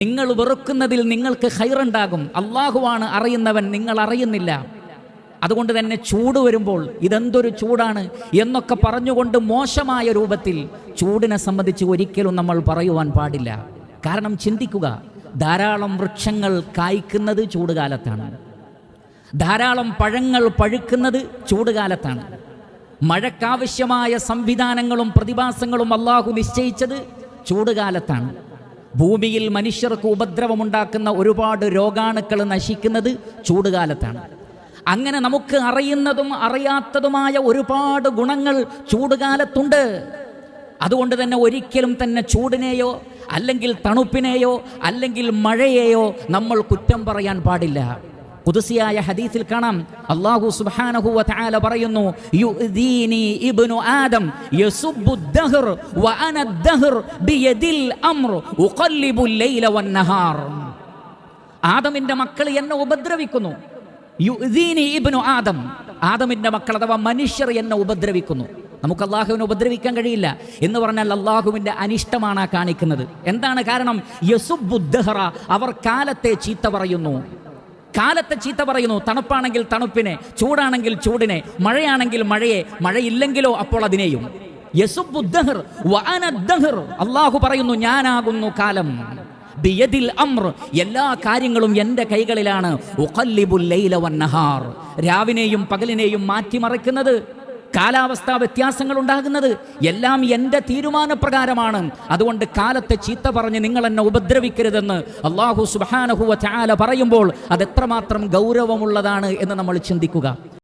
നിങ്ങൾ വെറുക്കുന്നതിൽ നിങ്ങൾക്ക് ഖൈറുണ്ടാകും. അള്ളാഹുവാണ് അറിയുന്നവൻ, നിങ്ങൾ അറിയുന്നില്ല. അതുകൊണ്ട് തന്നെ ചൂട് വരുമ്പോൾ ഇതെന്തൊരു ചൂടാണ് എന്നൊക്കെ പറഞ്ഞുകൊണ്ട് മോശമായ രൂപത്തിൽ ചൂടിനെ സംബന്ധിച്ച് ഒരിക്കലും നമ്മൾ പറയുവാൻ പാടില്ല. കാരണം ചിന്തിക്കുക, ധാരാളം വൃക്ഷങ്ങൾ കായ്ക്കുന്നത് ചൂടുകാലത്താണ്, ധാരാളം പഴങ്ങൾ പഴുക്കുന്നത് ചൂടുകാലത്താണ്. മഴക്കാവശ്യമായ സംവിധാനങ്ങളും പ്രതിഭാസങ്ങളും അള്ളാഹു നിശ്ചയിച്ചത് ചൂടുകാലത്താണ്. ഭൂമിയിൽ മനുഷ്യർക്ക് ഉപദ്രവമുണ്ടാക്കുന്ന ഒരുപാട് രോഗാണുക്കൾ നശിക്കുന്നത് ചൂടുകാലത്താണ്. അങ്ങനെ നമുക്ക് അറിയുന്നതും അറിയാത്തതുമായ ഒരുപാട് ഗുണങ്ങൾ ചൂടുകാലത്തുണ്ട്. അതുകൊണ്ട് തന്നെ ഒരിക്കലും തന്നെ ചൂടിനെയോ അല്ലെങ്കിൽ തണുപ്പിനെയോ അല്ലെങ്കിൽ മഴയെയോ നമ്മൾ കുറ്റം പറയാൻ പാടില്ല. ഖുദ്സിയായ ഹദീസിൽ കാണാം, അല്ലാഹു സുബ്ഹാനഹു വ തആല പറയുന്നു, യുദീനി ഇബ്നു ആദം യസുബ്ബു ദഹർ വ അന ദഹർ ബിയദിൽ അംർ ഉഖല്ലിബു ലൈല വന്നഹാർ. ആദമിന്റെ മക്കൾ എന്നെ ഉപദ്രവിക്കുന്നു. യുദീനി ഇബ്നു ആദം, ആദമിന്റെ മക്കൾ അഥവാ മനുഷ്യർ എന്നെ ഉപദ്രവിക്കുന്നു. നമുക്ക് അള്ളാഹുവിനെ ഉപദ്രവിക്കാൻ കഴിയില്ല എന്ന് പറഞ്ഞാൽ അള്ളാഹുവിന്റെ അനിഷ്ടമാണ് കാണിക്കുന്നത്. എന്താണ് കാരണം? യസുബ്ബു ദഹറ, അവർ കാലത്തെ ചീത്ത പറയുന്നു. കാലത്തെ ചീത്ത പറയുന്നു. തണുപ്പാണെങ്കിൽ തണുപ്പിനെ, ചൂടാണെങ്കിൽ ചൂടിനെ, മഴയാണെങ്കിൽ മഴയെ, മഴയില്ലെങ്കിലോ അപ്പോൾ അതിനെയും. യസുബ്ബു ദഹർ വ അന ദഹർ, അള്ളാഹു പറയുന്നു ഞാനാകുന്നു കാലം. ബിയദിൽ അംർ, എല്ലാ കാര്യങ്ങളും എൻ്റെ കൈകളിലാണ്. ഉഖല്ലിബുൽ ലൈല വന്നഹാർ, രാവിനെയും പകലിനെയും മാറ്റിമറിക്കുന്നത്, കാലാവസ്ഥാ വ്യത്യാസങ്ങൾ ഉണ്ടാകുന്നത് എല്ലാം എൻ്റെ തീരുമാനപ്രകാരമാണ്. അതുകൊണ്ട് കാലത്തെ ചീത്ത പറഞ്ഞ് നിങ്ങൾ എന്നെ ഉപദ്രവിക്കരുതെന്ന് അല്ലാഹു സുബ്ഹാനഹു വ തആല പറയുമ്പോൾ അതെത്രമാത്രം ഗൗരവമുള്ളതാണ് എന്ന് നമ്മൾ ചിന്തിക്കുക.